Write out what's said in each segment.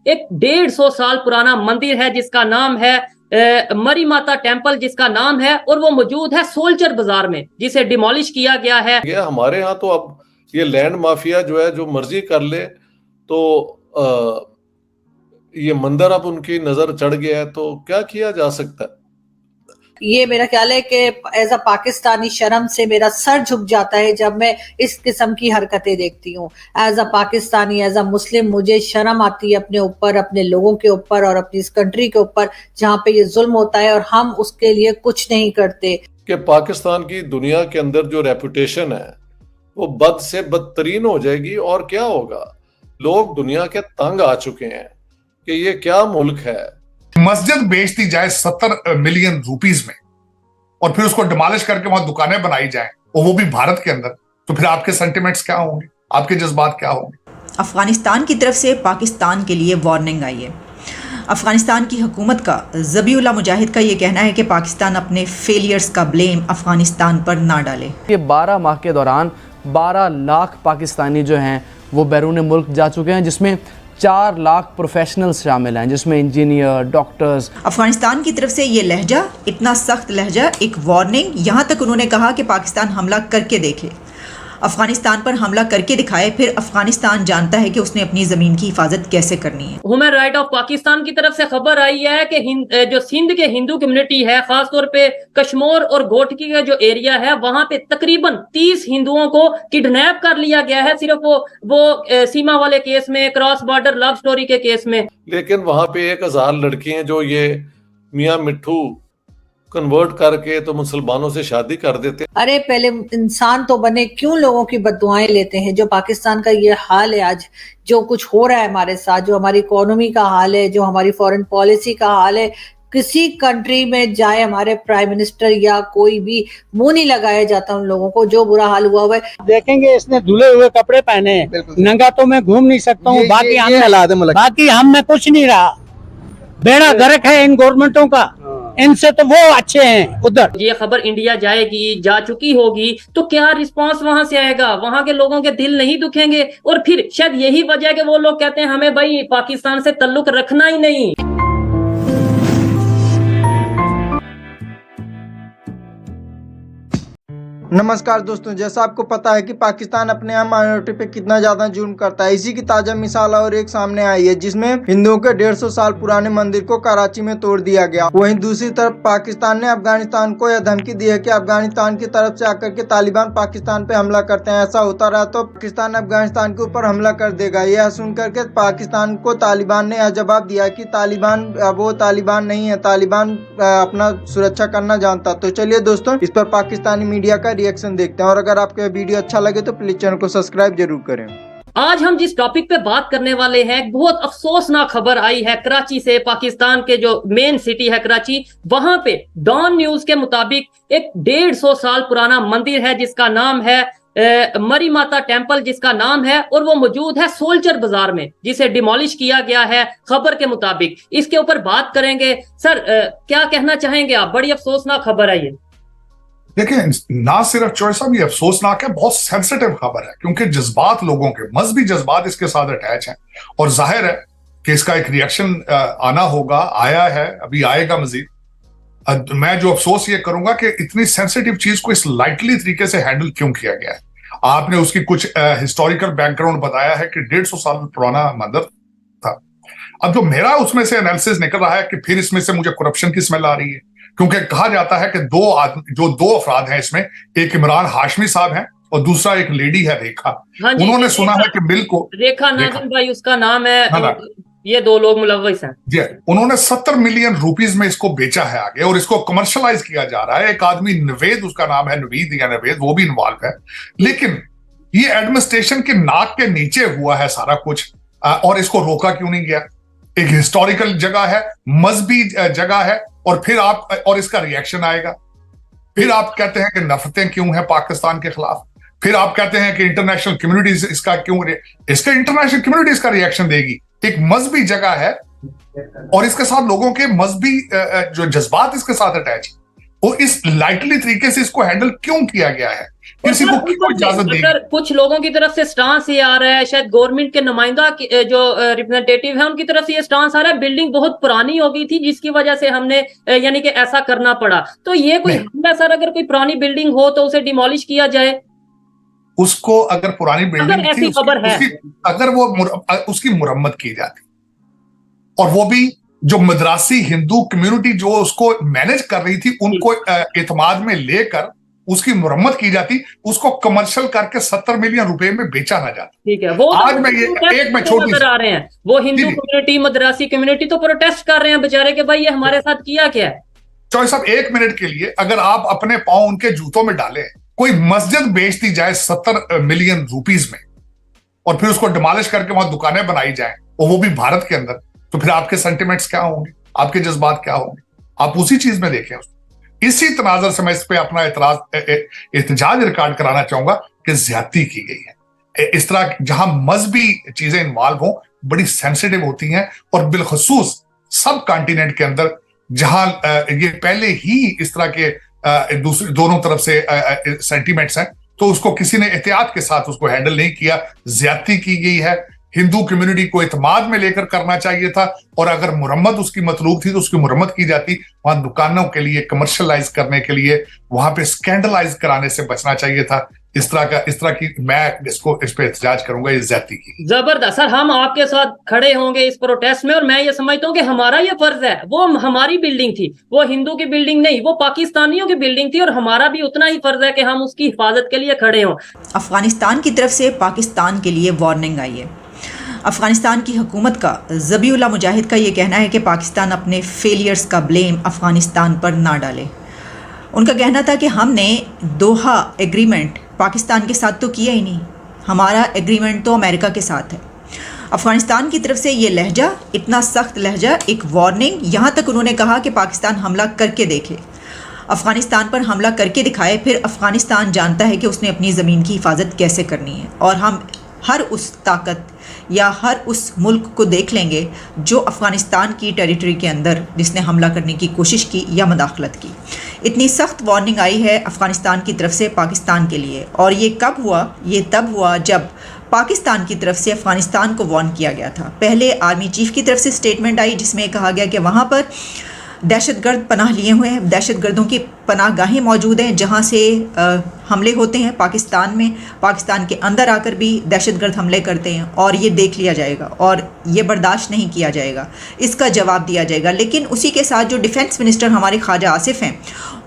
एक 150 साल पुराना मंदिर है जिसका नाम है मरी माता टेम्पल, जिसका नाम है, और वो मौजूद है सोल्जर बाजार में, जिसे डिमोलिश किया गया है। ये हमारे यहाँ तो अब ये लैंड माफिया जो है जो मर्जी कर ले, तो ये मंदिर अब उनकी नजर चढ़ गया है, तो क्या किया जा सकता है। ये मेरा ख्याल है कि एज अ पाकिस्तानी शर्म से मेरा सर झुक जाता है जब मैं इस किस्म की हरकतें देखती हूँ। As a Pakistani, as a Muslim, मुझे शर्म आती है अपने ऊपर, अपने लोगों के ऊपर और अपनी इस कंट्री के ऊपर जहाँ पे ये जुल्म होता है और हम उसके लिए कुछ नहीं करते। कि पाकिस्तान की दुनिया के अंदर जो रेपुटेशन है वो बद से बदतरीन हो जाएगी। और क्या होगा, लोग दुनिया के तंग आ चुके हैं कि ये क्या मुल्क है। मस्जिद बेच दी जाए 70 मिलियन रुपीस में और फिर उसको डिमोलिश करके वहां दुकानें बनाई जाएं, और वो भी भारत के अंदर, तो फिर आपके सेंटिमेंट्स क्या होंगे, आपके जज्बात क्या होंगे। अफगानिस्तान की तरफ से पाकिस्तान के लिए वार्निंग आई है। अफगानिस्तान की हुकूमत का ज़बीउल्लाह मुजाहिद का ये कहना है कि पाकिस्तान अपने फेलियर्स का ब्लेम अफगानिस्तान पर ना डाले। ये 12 माह के दौरान 12 लाख पाकिस्तानी जो हैं वो बैरून मुल्क जा चुके हैं, जिसमें 4 लाख प्रोफेशनल्स शामिल हैं, जिसमें इंजीनियर, डॉक्टर्स। अफगानिस्तान की तरफ से ये लहजा, इतना सख्त लहजा, एक वार्निंग। यहाँ तक उन्होंने कहा कि पाकिस्तान हमला करके देखे, अफगानिस्तान पर हमला करके दिखाए, फिर अफगानिस्तान जानता है कि उसने अपनी जमीन की हिफाजत कैसे करनी है। ह्यूमन राइट ऑफ पाकिस्तान की तरफ से खबर आई है कि जो सिंध के हिंदू कम्युनिटी है, खासतौर पे कश्मीर और घोटकी का जो एरिया है, वहां पे तकरीबन 30 हिंदुओं को किडनैप कर लिया गया है, सिर्फ वो सीमा वाले केस में, क्रॉस बॉर्डर लव स्टोरी के केस में। लेकिन वहां पे 1000 लड़कियां जो ये मियां मिट्ठू कन्वर्ट करके तो मुसलमानों से शादी कर देते। अरे पहले इंसान तो बने, क्यों लोगों की बद्दुआएं लेते हैं। जो पाकिस्तान का ये हाल है आज, जो कुछ हो रहा है हमारे साथ, जो हमारी इकोनॉमी का हाल है, जो हमारी फॉरेन पॉलिसी का हाल है, किसी कंट्री में जाए हमारे प्राइम मिनिस्टर या कोई भी, मुंह नहीं लगाया जाता उन लोगों को। जो बुरा हाल हुआ है, देखेंगे इसने धुले हुए कपड़े पहने हैं, नंगा तो मैं घूम नहीं सकता हूँ, बाकी हम में कुछ नहीं रहा। बेड़ा गर्क है इन गवर्नमेंटों का, इनसे तो वो अच्छे हैं उधर। ये खबर इंडिया जाएगी, जा चुकी होगी, तो क्या रिस्पांस वहां से आएगा? वहां के लोगों के दिल नहीं दुखेंगे? और फिर शायद यही वजह है कि वो लोग कहते हैं हमें भाई पाकिस्तान से ताल्लुक रखना ही नहीं। नमस्कार दोस्तों, जैसा आपको पता है कि पाकिस्तान अपने यहाँ माइनॉरिटी पे कितना ज्यादा जुल्म करता है। इसी की ताजा मिसाल और एक सामने आई है, जिसमें हिंदुओं के 150 साल पुराने मंदिर को कराची में तोड़ दिया गया। वहीं दूसरी तरफ पाकिस्तान ने अफगानिस्तान को यह धमकी दी है कि अफगानिस्तान की तरफ से आकर के तालिबान पाकिस्तान पे हमला करते हैं। ऐसा होता रहा तो पाकिस्तान अफगानिस्तान के ऊपर हमला कर देगा। यह सुनकर के पाकिस्तान को तालिबान ने यह जवाब दिया कि तालिबान वो तालिबान नहीं है, तालिबान अपना सुरक्षा करना जानता। तो चलिए दोस्तों, इस पर पाकिस्तानी मीडिया का रिएक्शन देखते हैं, और अगर आपको वीडियो अच्छा लगे तो प्लीज चैनल को सब्सक्राइब जरूर करें। आज हम जिस टॉपिक पे बात करने वाले हैं, बहुत अफसोसनाक खबर आई है कराची से। पाकिस्तान के जो मेन सिटी है कराची, वहां पे डॉन न्यूज के मुताबिक एक 150 साल पुराना मंदिर है जिसका नाम है मरी माता टेम्पल, जिसका नाम है, और वो मौजूद है सोल्जर बाजार में, जिसे डिमोलिश किया गया है खबर के मुताबिक। इसके ऊपर बात करेंगे। सर क्या कहना चाहेंगे आप? बड़ी अफसोसनाक खबर आई है। देखिए, ना सिर्फ चौधरी साहब ये अफसोसनाक है, बहुत सेंसिटिव खबर है, क्योंकि जज्बात, लोगों के मजहबी जज्बात इसके साथ अटैच हैं, और जाहिर है कि इसका एक रिएक्शन आना होगा, आया है, अभी आएगा मजीद। मैं जो अफसोस ये करूंगा कि इतनी सेंसिटिव चीज को इस लाइटली तरीके से हैंडल क्यों किया गया है। आपने उसकी कुछ हिस्टोरिकल बैकग्राउंड बताया है कि 150 साल पुराना मंदिर था। अब जो मेरा उसमें से एनालिसिस निकल रहा है कि फिर इसमें से मुझे करप्शन की स्मेल आ रही है, क्योंकि कहा जाता है कि दो अफराद हैं इसमें, एक इमरान हाशमी साहब हैं और दूसरा एक लेडी है रेखा। उन्होंने सुना है कि बिल को रेखा नाज़िम भाई उसका नाम है, ये 2 लोग मुलव्वस हैं जी। उन्होंने 70 मिलियन रुपीस में इसको बेचा है आगे, और इसको कमर्शलाइज किया जा रहा है। एक आदमी नवेद, उसका नाम है नवीद या नवेद, वो भी इन्वॉल्व है। लेकिन ये एडमिनिस्ट्रेशन के नाक के नीचे हुआ है सारा कुछ, और इसको रोका क्यों नहीं गया? एक हिस्टोरिकल जगह है, मजहबी जगह है, और फिर और इसका रिएक्शन आएगा। फिर आप कहते हैं कि नफरतें क्यों हैं पाकिस्तान के खिलाफ, फिर आप कहते हैं कि इंटरनेशनल कम्युनिटीज इसका इसका इंटरनेशनल कम्युनिटीज का रिएक्शन देगी। एक मजहबी जगह है और इसके साथ लोगों के मजहबी जो जज्बात इसके साथ अटैच, वो इस लाइटली तरीके से इसको हैंडल क्यों किया गया है? किसी को क्यों इजाजत दी? अगर कुछ लोगों की तरफ से स्टांस ये आ रहा है, शायद गवर्नमेंट के नुमाइंदा जो रिप्रेजेंटेटिव है उनकी तरफ से ये स्टांस आ रहा है, बिल्डिंग बहुत पुरानी हो गई थी जिसकी वजह से हमने यानी कि ऐसा करना पड़ा। तो ये कोई हमला सर, अगर कोई पुरानी बिल्डिंग हो तो उसे डिमोलिश किया जाए? उसको अगर पुरानी बिल्डिंग ऐसी खबर है, अगर वो उसकी मुरम्मत की जाती, और वो भी जो मद्रासी हिंदू कम्युनिटी जो उसको मैनेज कर रही थी उनको एतमाद में लेकर उसकी मुरम्मत की जाती, उसको कमर्शियल करके 70 मिलियन रुपए में बेचा ना जाता। ठीक है, वो आज मैं ये एक मैं छोटी नजर आ रहे हैं, वो हिंदू कम्युनिटी मद्रासी कम्युनिटी तो प्रोटेस्ट कर रहे हैं बेचारे के, भाई ये हमारे साथ किया क्या है। चौधरी साहब, 1 मिनट के लिए अगर आप अपने पांव उनके जूतों में डालें, कोई मस्जिद बेच दी जाए 70 मिलियन रुपीस में, और फिर उसको डिमोलिश करके वहां दुकानें बनाई जाए, और वो भी भारत के अंदर, तो फिर आपके सेंटिमेंट्स क्या होंगे, आपके जज्बात क्या होंगे? आप उसी चीज में देखें। इसी तनाजर से मैं इस पे अपना एहतजाज रिकॉर्ड कराना चाहूंगा कि ज्यादती की गई है। इस तरह जहां मजहबी चीजें इन्वॉल्व हो, बड़ी सेंसिटिव होती हैं, और बिलखसूस सब कॉन्टिनेंट के अंदर जहां ये पहले ही इस तरह के दूसरी दोनों तरफ से सेंटीमेंट्स हैं, तो उसको किसी ने एहतियात के साथ उसको हैंडल नहीं किया, ज्यादती की गई है। हिंदू कम्युनिटी को इत्माद में लेकर करना चाहिए था, और अगर मुरम्मत उसकी मतलूब थी तो उसकी मुरम्मत की जाती। वहां दुकानों के लिए कमर्शलाइज करने के लिए, वहां पे स्कैंडलाइज कराने से बचना चाहिए था। इस तरह की मैं इस पे एहतजाज करूंगा, ये ज्यादती की। जबरदस्त सर, हम आपके साथ खड़े होंगे इस प्रोटेस्ट में, और मैं ये समझता हूँ कि हमारा ये फर्ज है। वो हमारी बिल्डिंग थी, वो हिंदू की बिल्डिंग नहीं, वो पाकिस्तानियों की बिल्डिंग थी, और हमारा भी उतना ही फर्ज है कि हम उसकी हिफाजत के लिए खड़े हों। अफगानिस्तान की तरफ से पाकिस्तान के लिए वार्निंग आई है। अफ़गानिस्तान की हुकूमत का, ज़बीउल्लाह मुजाहिद का ये कहना है कि पाकिस्तान अपने फेलियर्स का ब्लेम अफ़गानिस्तान पर ना डाले। उनका कहना था कि हमने दोहा एग्रीमेंट पाकिस्तान के साथ तो किया ही नहीं, हमारा एग्रीमेंट तो अमेरिका के साथ है। अफ़गानिस्तान की तरफ से ये लहजा, इतना सख्त लहजा, एक वार्निंग, यहाँ तक उन्होंने कहा कि पाकिस्तान हमला करके देखे, अफ़गानिस्तान पर हमला करके दिखाए, फिर अफ़गानिस्तान जानता है कि उसने अपनी ज़मीन की हिफाजत कैसे करनी है। और हम हर उस ताकत या हर उस मुल्क को देख लेंगे जो अफ़गानिस्तान की टेरिटरी के अंदर जिसने हमला करने की कोशिश की या मदाखलत की। इतनी सख्त वार्निंग आई है अफ़गानिस्तान की तरफ से पाकिस्तान के लिए, और ये कब हुआ? ये तब हुआ जब पाकिस्तान की तरफ से अफ़गानिस्तान को वार्न किया गया था। पहले आर्मी चीफ़ की तरफ से स्टेटमेंट आई जिसमें कहा गया कि वहाँ पर दहशतगर्द पनाह लिए हुए हैं, दहशतगर्दों की पनाहगाहें मौजूद हैं जहां से हमले होते हैं पाकिस्तान में, पाकिस्तान के अंदर आकर भी दहशतगर्द हमले करते हैं, और ये देख लिया जाएगा और ये बर्दाश्त नहीं किया जाएगा, इसका जवाब दिया जाएगा। लेकिन उसी के साथ जो डिफेंस मिनिस्टर हमारे ख्वाजा आसिफ हैं,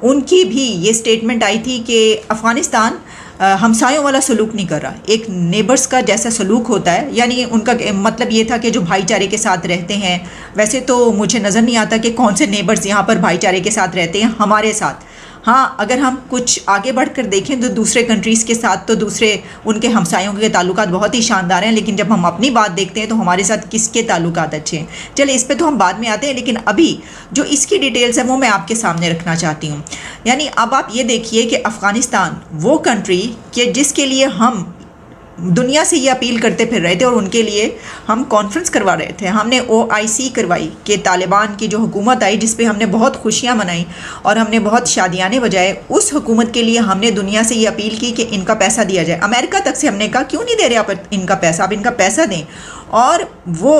उनकी भी ये स्टेटमेंट आई थी कि अफ़गानिस्तान हमसायों वाला सलूक नहीं कर रहा, एक नेबर्स का जैसा सलूक होता है, यानी उनका मतलब ये था कि जो भाईचारे के साथ रहते हैं। वैसे तो मुझे नज़र नहीं आता कि कौन से नेबर्स यहाँ पर भाईचारे के साथ रहते हैं हमारे साथ। हाँ, अगर हम कुछ आगे बढ़कर देखें तो दूसरे कंट्रीज़ के साथ तो दूसरे उनके हमसायों के ताल्लुकात बहुत ही शानदार हैं, लेकिन जब हम अपनी बात देखते हैं तो हमारे साथ किसके ताल्लुकात अच्छे हैं। चले, इस पे तो हम बाद में आते हैं, लेकिन अभी जो इसकी डिटेल्स है वो मैं आपके सामने रखना चाहती हूँ। यानी अब आप ये देखिए कि अफ़गानिस्तान वो कंट्री के जिसके लिए हम दुनिया से ये अपील करते फिर रहे थे, और उनके लिए हम कॉन्फ्रेंस करवा रहे थे, हमने OIC करवाई कि तालिबान की जो हुकूमत आई जिस पे हमने बहुत खुशियां मनाई और हमने बहुत शादियाने बजाए, उस हुकूमत के लिए हमने दुनिया से ये अपील की कि इनका पैसा दिया जाए। अमेरिका तक से हमने कहा क्यों नहीं दे रहे आप इनका पैसा, आप इनका पैसा दें। और वो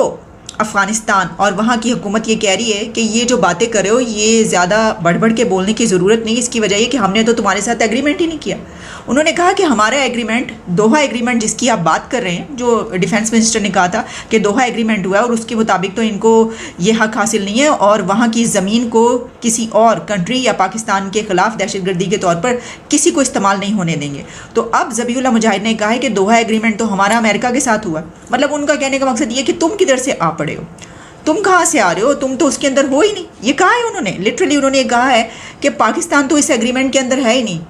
अफ़गानिस्तान और वहाँ की हुकूमत ये कह रही है कि ये जो बातें कर रहे हो ये ज़्यादा बढ़ बढ़ के बोलने की ज़रूरत नहीं, इसकी वजह ये कि हमने तो तुम्हारे साथ एग्रीमेंट ही नहीं किया। उन्होंने कहा कि हमारा एग्रीमेंट, दोहा एग्रीमेंट जिसकी आप बात कर रहे हैं, जो डिफेंस मिनिस्टर ने कहा था कि दोहा एग्रीमेंट हुआ है और उसके मुताबिक तो इनको ये हक हासिल नहीं है, और वहाँ की ज़मीन को किसी और कंट्री या पाकिस्तान के ख़िलाफ़ दहशतगर्दी के तौर पर किसी को इस्तेमाल नहीं होने देंगे। तो अब ज़बीउल्लाह मुजाहिद ने कहा है कि दोहा एग्रीमेंट तो हमारा अमेरिका के साथ हुआ। मतलब उनका कहने का मकसद ये कि तुम किधर से आ पड़े हो, तुम कहाँ से आ रहे हो, तुम तो उसके अंदर हो ही नहीं। ये कहा है उन्होंने, लिटरली उन्होंने कहा है कि पाकिस्तान तो इस एग्रीमेंट के अंदर है ही नहीं।